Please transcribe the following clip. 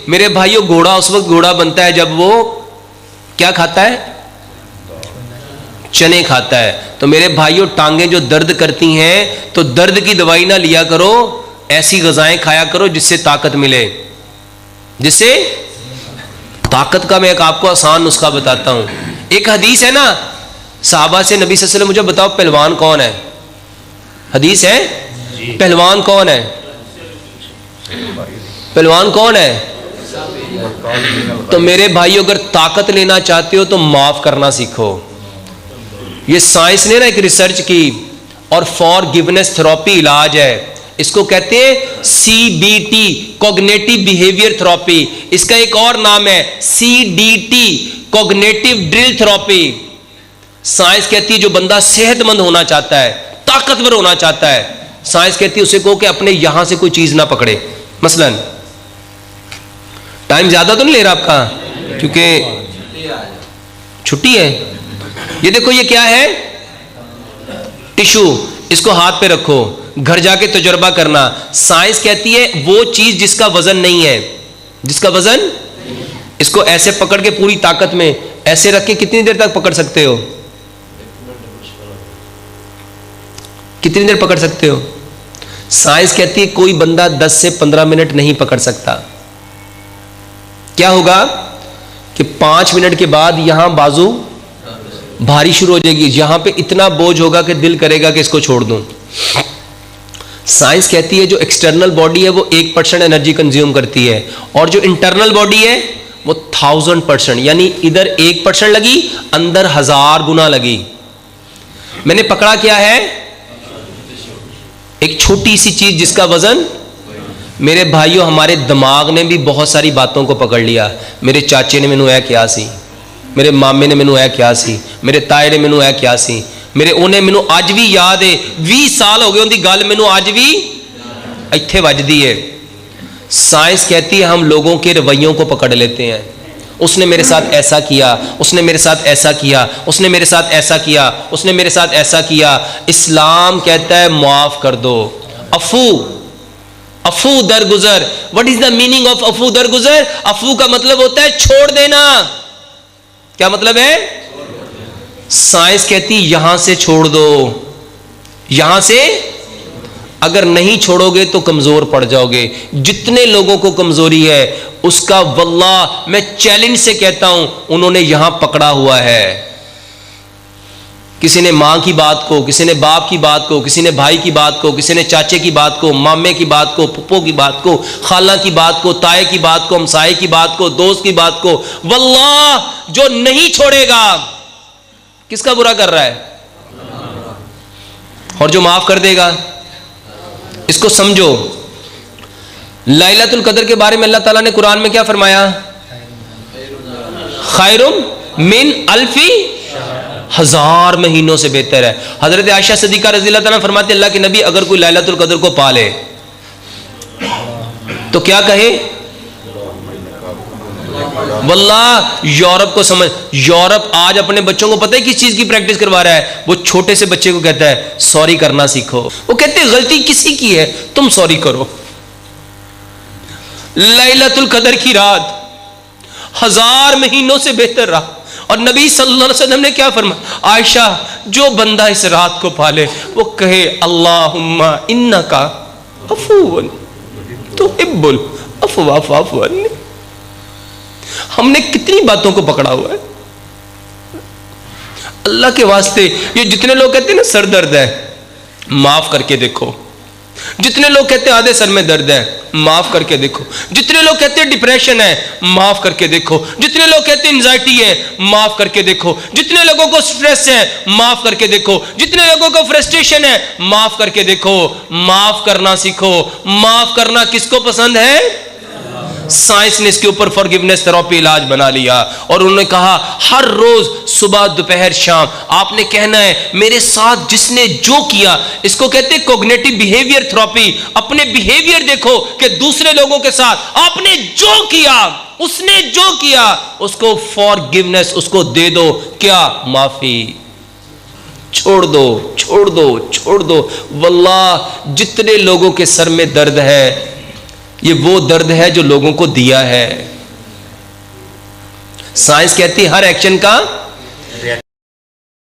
मेरे भाइयों, घोड़ा उस वक्त घोड़ा बनता है जब वो क्या खाता है? चने खाता है। तो मेरे भाइयों, टांगे जो दर्द करती हैं तो दर्द की दवाई ना लिया करो, ऐसी ग़िज़ाएं खाया करो जिससे ताकत मिले, जिससे ताकत का मैं एक आपको आसान नुस्खा बताता हूं। एक हदीस है ना, साहबा से नबी सल्लल्लाहु अलैहि वसल्लम, मुझे बताओ पहलवान कौन है? हदीस है, पहलवान कौन है? पहलवान कौन है? तो मेरे भाइयों, अगर ताकत लेना चाहते हो तो माफ करना सीखो। ये साइंस ने ना एक रिसर्च की, और फॉरगिवनेस थेरेपी इलाज है। इसको कहते हैं CBT, कॉग्निटिव बिहेवियर थेरेपी। इसका एक और नाम है CDT, cognitive drill therapy. Science कहती है जो बंदा सेहतमंद होना चाहता है, ताकतवर होना चाहता है, साइंस कहती है उसे कहो कि अपने यहां से कोई चीज ना पकड़े। मसलन, टाइम ज्यादा तो नहीं ले रहा आपका, क्योंकि छुट्टी है। ये देखो, ये क्या है? टिश्यू। इसको हाथ पे रखो, घर जाके तजुर्बा करना। साइंस कहती है वो चीज जिसका वजन नहीं है, जिसका वजन, इसको ऐसे पकड़ के पूरी ताकत में ऐसे रख के कितनी देर तक पकड़ सकते हो? कितनी देर पकड़ सकते हो? साइंस कहती है कोई बंदा 10 से 15 मिनट नहीं पकड़ सकता। क्या होगा कि 5 मिनट के बाद यहां बाजू भारी शुरू हो जाएगी, यहां पे इतना बोझ होगा कि दिल करेगा कि इसको छोड़ दूं। साइंस कहती है जो एक्सटर्नल बॉडी है वो 1% एनर्जी कंज्यूम करती है, और जो इंटरनल बॉडी है वो 1000%, यानी इधर 1% लगी, अंदर 1000 गुना लगी। मैंने पकड़ा क्या है? एक छोटी सी चीज जिसका वजन, मेरे भाइयों, हमारे दिमाग ने भी बहुत सारी बातों को पकड़ लिया। मेरे चाचे ने मैनू क्या सी, मेरे मामे ने मैनू क्या सी, मेरे ताए ने मैनू क्या सी, मेरे उन्हें मैनू अज भी याद है। 20 साल हो गए उनकी गल मैनू अज भी इत्थे वजदी है। साइंस कहती है हम लोगों के रवैयों को पकड़ लेते हैं। उसने मेरे साथ ऐसा किया, उसने मेरे साथ ऐसा किया, उसने मेरे साथ ऐसा किया, उसने मेरे साथ ऐसा किया। इस्लाम कहता है माफ कर दो। अफू, अफू दरगुजर। What is the meaning of अफू दरगुजर? अफू का मतलब होता है छोड़ देना। क्या मतलब है? साइंस कहती यहां से छोड़ दो, यहां से अगर नहीं छोड़ोगे तो कमजोर पड़ जाओगे। जितने लोगों को कमजोरी है उसका वल्लाह मैं चैलेंज से कहता हूं उन्होंने यहां पकड़ा हुआ है। किसी ने मां की बात को, किसी ने बाप की बात को, किसी ने भाई की बात को, किसी ने चाचे की बात को, मामे की बात को, पुप्पो की बात को, खाला की बात को, ताए की बात को, हमसाये की बात को, दोस्त की बात को। वल्लाह जो नहीं छोड़ेगा किसका बुरा कर रहा है? और जो माफ कर देगा, इसको समझो। लैलतुल कदर के बारे में अल्लाह ताला ने कुरान में क्या फरमाया? खैरुम मिन अल्फी, 1000 महीनों से बेहतर है। हजरत आयशा सिद्दीका रज़ियल्लाहु ताला फरमाते अल्लाह के नबी अगर कोई लैलतुल कदर को पा ले तो क्या कहे? वल्लाह यूरोप को समझ, यूरोप आज अपने बच्चों को पता है किस चीज की प्रैक्टिस करवा रहा है? वो छोटे से बच्चे को कहता है सॉरी करना सीखो। वो कहते हैं गलती किसी की है, तुम सॉरी करो। लैलतुल कदर की रात 1000 महीनों से बेहतर रहा। और नबी सल्लल्लाहु अलैहि वसल्लम ने क्या फरमाया? आयशा जो बंदा इस रात को पाले वो कहे अल्लाहुम्मा इन्नका अफूवन तुहिब्बुल अफ़्वा फ़अफ़ु अन्नी। हमने कितनी बातों को पकड़ा हुआ है अल्लाह के वास्ते। ये जितने लोग कहते हैं ना सर दर्द है, माफ करके देखो। जितने लोग कहते हैं आधे सर में दर्द है, माफ करके देखो। जितने लोग कहते हैं डिप्रेशन है, माफ करके देखो। जितने लोग कहते हैं एंजाइटी है, माफ करके देखो। जितने लोगों को स्ट्रेस है, माफ करके देखो। जितने लोगों को फ्रस्ट्रेशन है, माफ करके देखो। माफ करना सीखो। माफ करना किसको पसंद है? साइंस ने इसके ऊपर फॉरगिवनेस थेरेपी इलाज बना लिया। और उन्होंने कहा हर रोज सुबह दोपहर शाम आपने कहना है मेरे साथ जिसने जो किया, इसको कहते हैं कॉग्निटिव बिहेवियर थेरेपी। अपने बिहेवियर देखो कि दूसरे लोगों के साथ आपने जो किया, उसने जो किया, उसको फॉरगिवनेस उसको दे दो। क्या? माफी। छोड़ दो, छोड़ दो, छोड़ दो। वल्लाह जितने लोगों के सर में दर्द है ये वो दर्द है जो लोगों को दिया है। साइंस कहती है हर एक्शन का